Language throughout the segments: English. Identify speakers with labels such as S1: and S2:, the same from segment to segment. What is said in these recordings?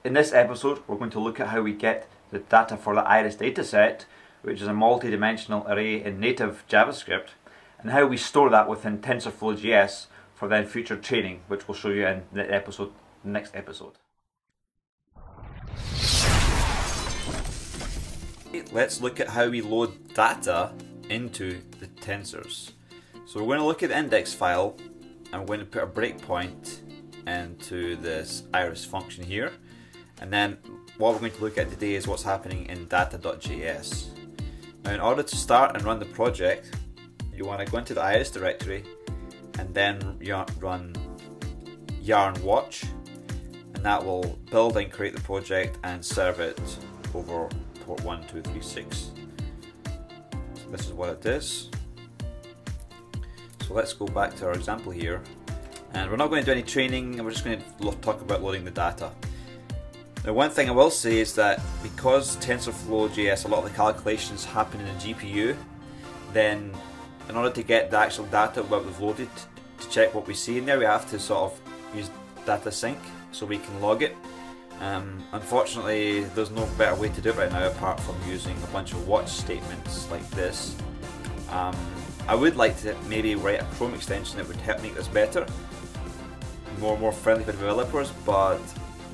S1: In this episode, we're going to look at how we get the data for the Iris dataset, which is a multi-dimensional array in native JavaScript, and how we store that within TensorFlow.js for then future training, which we'll show you in the next episode. Let's look at how we load data into the tensors. So we're going to look at the index file, and we're going to put a breakpoint into this Iris function here. And then what we're going to look at today is what's happening in data.js. Now, in order to start and run the project, you want to go into the Iris directory and then run yarn watch, and that will build and create the project and serve it over port 1236. So this is what it is. So let's go back to our example here, and we're not going to do any training, and we're just going to talk about loading the data. Now, one thing I will say is that because TensorFlow.js, a lot of the calculations happen in the GPU, then in order to get the actual data what we've loaded to check what we see in there, we have to sort of use data sync so we can log it. Unfortunately, there's no better way to do it right now apart from using a bunch of watch statements like this. I would like to maybe write a Chrome extension that would help make this better, more friendly for developers, but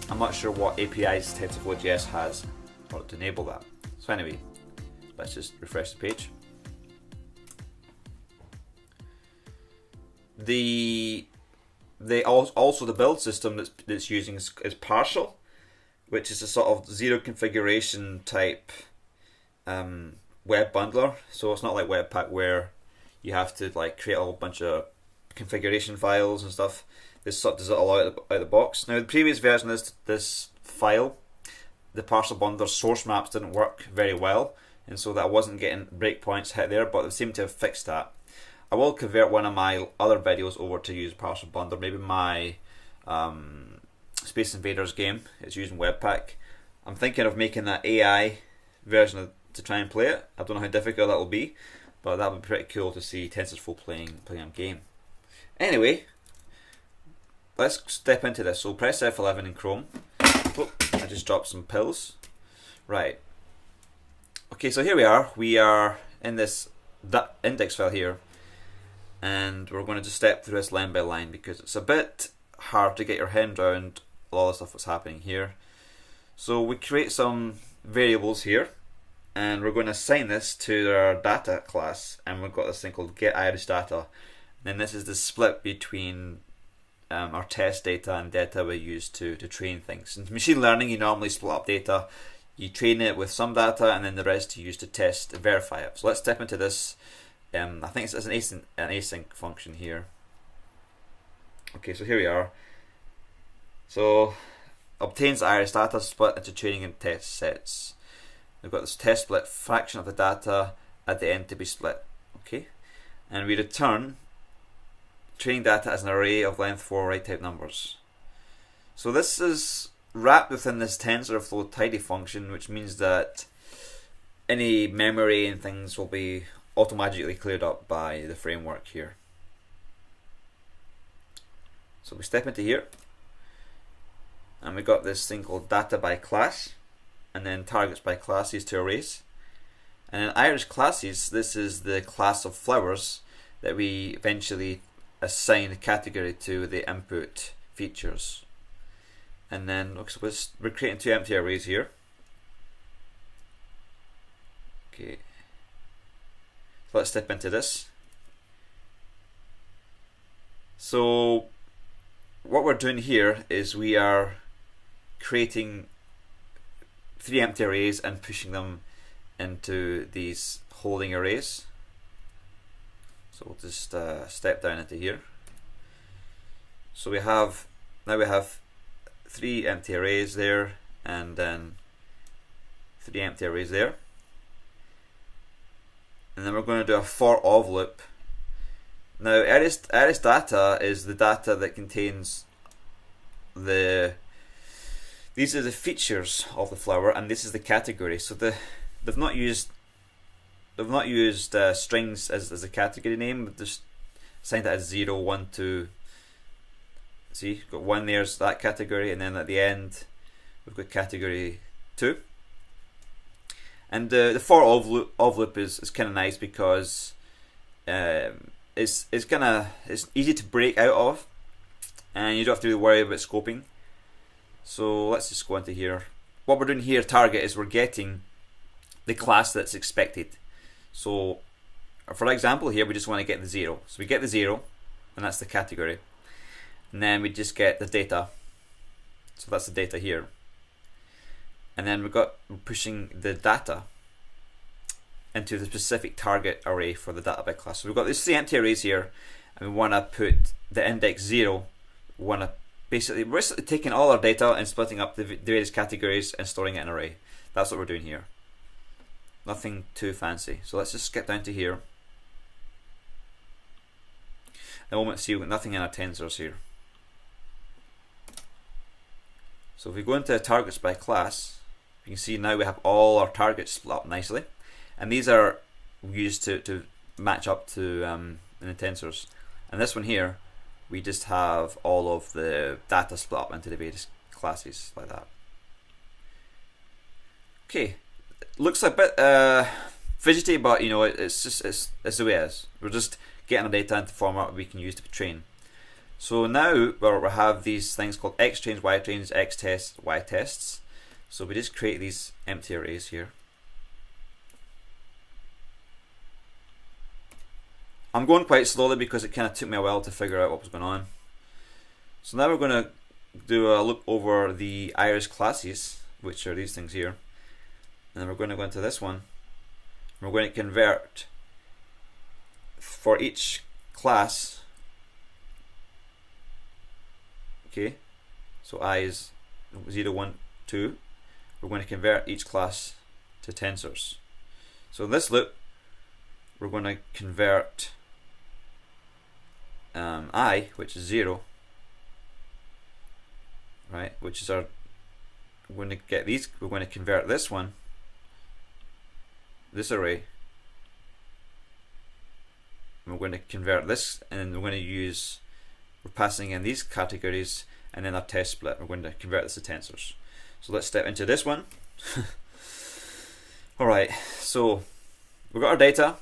S1: I'm not sure what APIs TensorFlow.js has in order to enable that. So anyway, let's just refresh the page. Also the build system that's using is partial, which is a sort of zero configuration type web bundler. So it's not like Webpack where you have to like create a whole bunch of configuration files and stuff. This sort of does it all out of the box. Now, the previous version of this file, the partial bundler source maps didn't work very well, and so that I wasn't getting breakpoints hit there, but they seem to have fixed that. I will convert one of my other videos over to use partial bundler, maybe my Space Invaders game. It's using Webpack. I'm thinking of making that AI version to try and play it. I don't know how difficult that will be, but that would be pretty cool to see TensorFlow playing a game. Anyway, let's step into this. So press F11 in Chrome. Oh, I just dropped some pills. Right. Okay, so here we are. We are in this index file here, and we're going to just step through this line by line because it's a bit hard to get your head around all the stuff that's happening here. So we create some variables here, and we're going to assign this to our data class, and we've got this thing called getIrisData. Then this is the split between our test data and data we use to train things. In machine learning, you normally split up data. You train it with some data, and then the rest you use to test and verify it. So let's step into this. I think it's an async function here. Okay, so here we are. So obtains Iris data split into training and test sets. We've got this test split fraction of the data at the end to be split. Okay, and we return training data as an array of length 4 right type numbers. So this is wrapped within this TensorFlow tidy function, which means that any memory and things will be automatically cleared up by the framework here. So we step into here, and we got this thing called data by class, and then targets by class, these two arrays. And in Iris classes, this is the class of flowers that we eventually assign a category to the input features. And then we're creating two empty arrays here. Okay, so let's step into this. So what we're doing here is we are creating 3 empty arrays and pushing them into these holding arrays. So we'll just step down into here. So we have 3 empty arrays there, and then 3 empty arrays there. And then we're going to do a for of loop. Now, Iris data is the data that contains these are the features of the flower, and this is the category. So they've not used strings as a category name, but just assigned that as 0, 1, 2. See, got 1 there's that category, and then at the end we've got category 2. And the for of loop is kind of nice because it's easy to break out of, and you don't have to really worry about scoping. So let's just go into here. What we're doing here, target, is we're getting the class that's expected. So for example here, we just want to get the 0. So we get the 0, and that's the category. And then we just get the data. So that's the data here. And then we're pushing the data into the specific target array for the data byte class. So we've got these 3 empty arrays here, and we want to put the index 0. We want to we're taking all our data and splitting up the various categories and storing it in an array. That's what we're doing here. Nothing too fancy. So let's just skip down to here. At the moment, see, we've got nothing in our tensors here. So if we go into targets by class, you can see now we have all our targets split up nicely, and these are used to match up to in the tensors. And this one here, we just have all of the data split up into the various classes like that. Okay, looks a bit fidgety, but you know, it's the way it is. We're just getting our data into format we can use to train. So now we have these things called x trains, y trains, x tests, y tests. So we just create these empty arrays here. I'm going quite slowly because it kind of took me a while to figure out what was going on. So now we're going to do a look over the Iris classes, which are these things here. And then we're going to go into this one. We're going to convert for each class. Okay, so I is 0, 1, 2. We're going to convert each class to tensors. So in this loop, we're going to convert I, which is 0, right? Which is we're going to get these. We're going to convert this one, this array. And we're going to convert this, and we're going to we're passing in these categories, and then our test split. We're going to convert this to tensors. So let's step into this one. All right. So we've got our data.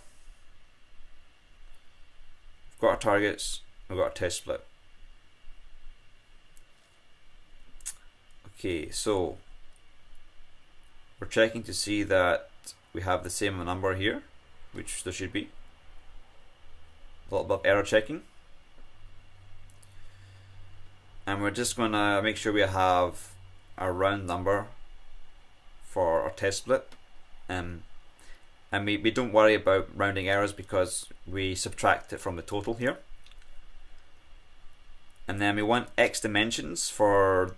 S1: We've got our targets. We've got our test split. Okay, so we're checking to see that we have the same number here, which there should be. A little bit of error checking. And we're just going to make sure we have a round number for our test split. And we don't worry about rounding errors because we subtract it from the total here. And then we want x dimensions for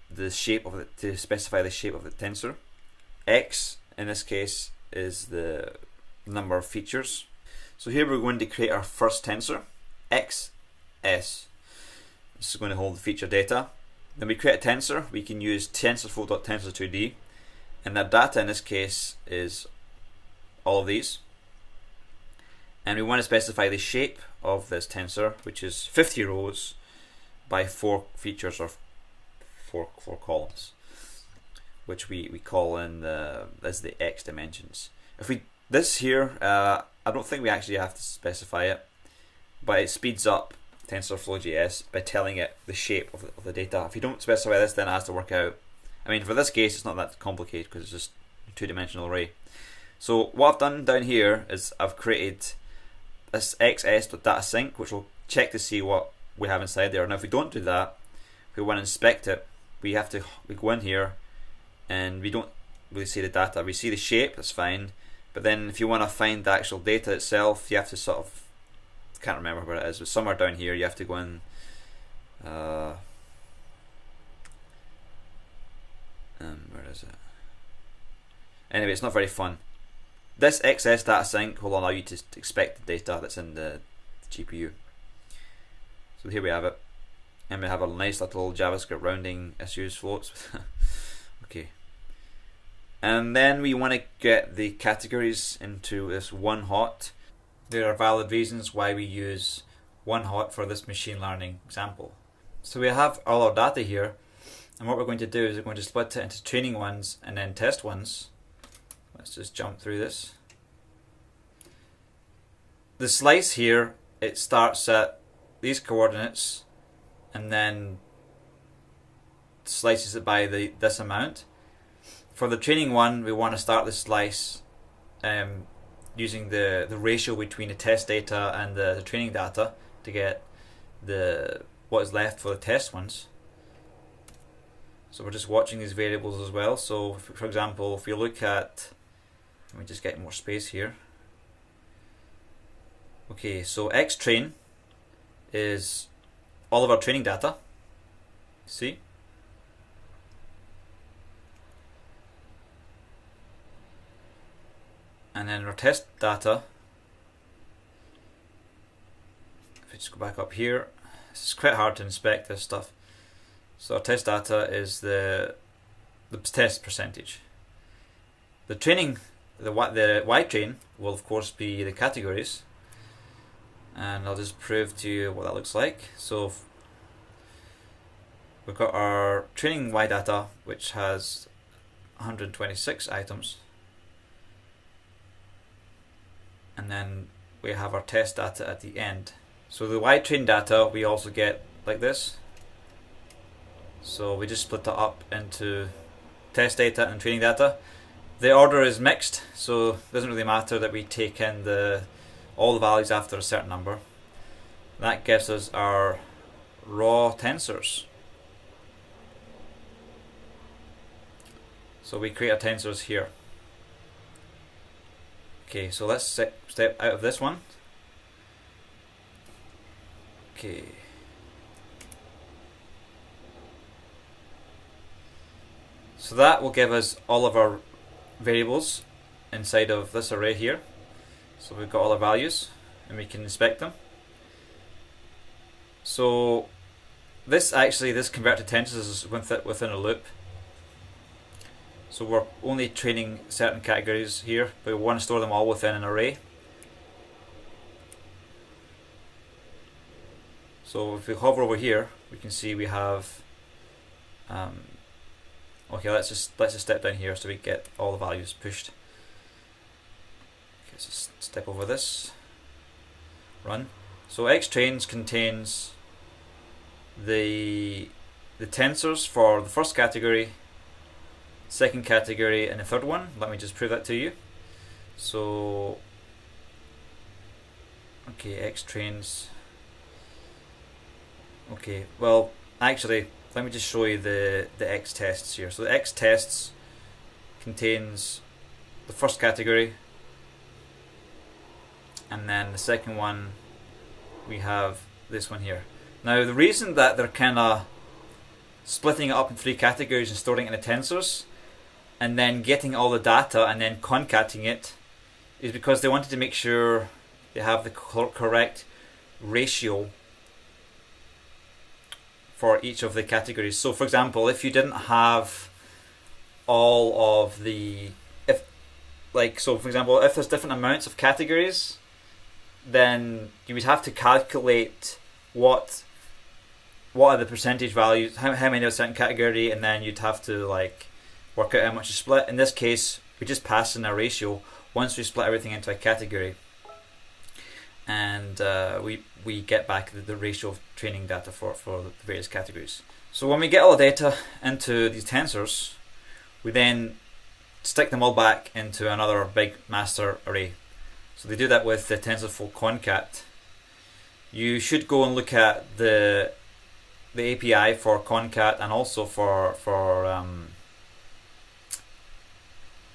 S1: the shape of it, to specify the shape of the tensor. X in this case is the number of features. So here we're going to create our first tensor, xs. This is going to hold the feature data. Then we create a tensor. We can use TensorFlow.js and the data in this case is all of these. And we want to specify the shape of this tensor, which is 50 rows by 4 features or 4 columns, which we call in as the x dimensions. This here, I don't think we actually have to specify it, but it speeds up TensorFlow.js by telling it the shape of the data. If you don't specify this, then it has to work out. I mean, for this case, it's not that complicated because it's just a 2-dimensional array. So what I've done down here is I've created this xs.datasync, which will check to see what we have inside there. Now, if we don't do that, if we want to inspect it, we go in here, and we don't really see the data. We see the shape, that's fine. But then, if you want to find the actual data itself, you have to sort of, can't remember where it is, but somewhere down here you have to go in. Where is it? Anyway, it's not very fun. This XS datasync will allow you to expect the data that's in the GPU. So here we have it, and we have a nice little JavaScript rounding issues floats. Okay, and then we want to get the categories into this one hot. There are valid reasons why we use one hot for this machine learning example. So we have all our data here, And what we're going to do is we're going to split it into training ones and then test ones. Let's just jump through this. The slice here, it starts at these coordinates and then slices it by this amount. For the training one, we want to start the slice using the ratio between the test data and the training data to get what is left for the test ones. So we're just watching these variables as well. So for example, if you look at, let me just get more space here. Okay, so xtrain is all of our training data. See? And then our test data, if I just go back up here, it's quite hard to inspect this stuff. So our test data is the test percentage. The training, the Y train will of course be the categories, and I'll just prove to you what that looks like. So we've got our training Y data, which has 126 items, and then we have our test data at the end. So the Y train data we also get like this. So we just split it up into test data and training data. The order is mixed, so it doesn't really matter that we take in all the values after a certain number. That gives us our raw tensors. So we create our tensors here. Okay, so let's step out of this one. Okay. So that will give us all of our variables inside of this array here. So we've got all our values and we can inspect them. So this convert to tensors is within a loop. So we're only training certain categories here, but we want to store them all within an array. So if we hover over here, we can see we have okay, let's just step down here so we get all the values pushed. Okay, so step over this. Run. So xtrains contains the tensors for the first category, second category, and the third one. Let me just prove that to you. So okay, xtrains. Okay, well actually, let me just show you the X tests here. So the X tests contains the first category, and then the second one we have this one here. Now the reason that they're kind of splitting it up in three categories and storing it in the tensors and then getting all the data and then concatenating it is because they wanted to make sure they have the correct ratio for each of the categories. So for example, if you didn't have all of the, for example, if there's different amounts of categories, then you would have to calculate what are the percentage values, how many of a certain category, and then you'd have to work out how much to split. In this case, we just pass in a ratio once we split everything into a category, and we get back the ratio of training data for the various categories. So when we get all the data into these tensors, we then stick them all back into another big master array. So they do that with the TensorFlow concat. You should go and look at the API for concat and also for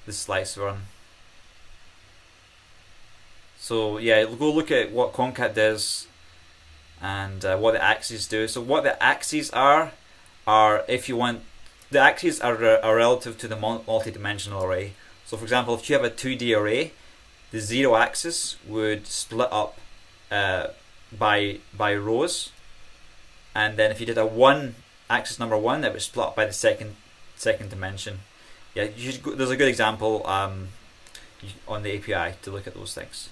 S1: the slice one. So yeah, go look at what concat does and what the axes do. So what the axes are if you want, the axes are relative to the multi-dimensional array. So for example, if you have a 2D array, the 0 axis would split up by rows, and then if you did a 1 axis number 1, that would split up by the second dimension. Yeah, there's a good example on the API to look at those things.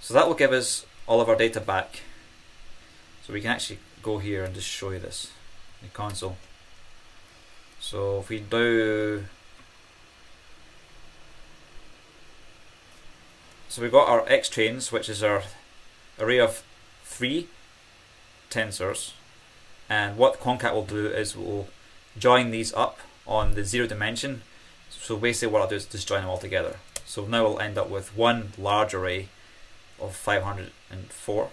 S1: So that will give us all of our data back. So we can actually go here and just show you this in the console. So if we do, so we've got our X trains, which is our array of 3 tensors, and what concat will do is we'll join these up on the 0 dimension. So basically what I'll do is just join them all together. So now we'll end up with one large array of 504,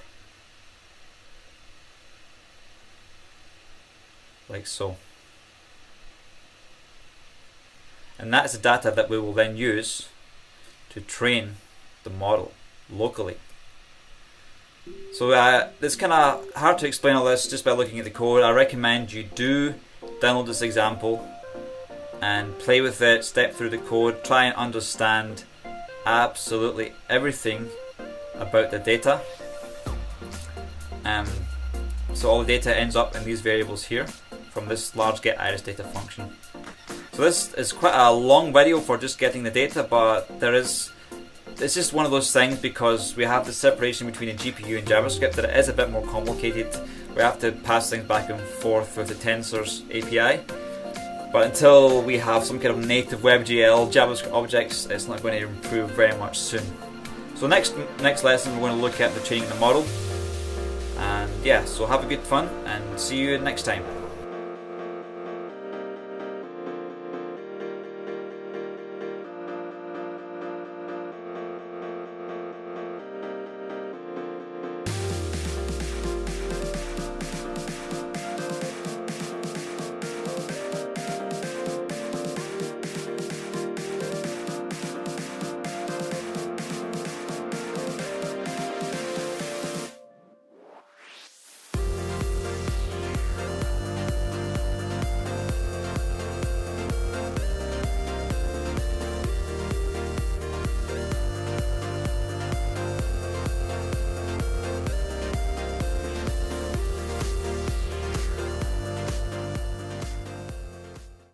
S1: like so. And that's the data that we will then use to train the model locally. So it's kind of hard to explain all this just by looking at the code. I recommend you do download this example and play with it, step through the code, try and understand absolutely everything about the data. So all the data ends up in these variables here from this large getIris data function. So this is quite a long video for just getting the data, but it's just one of those things because we have the separation between the GPU and JavaScript that it is a bit more complicated. We have to pass things back and forth with the Tensors API. But until we have some kind of native WebGL JavaScript objects, it's not going to improve very much soon. So next lesson we're going to look at the training the model. And yeah, so have a good fun and see you next time.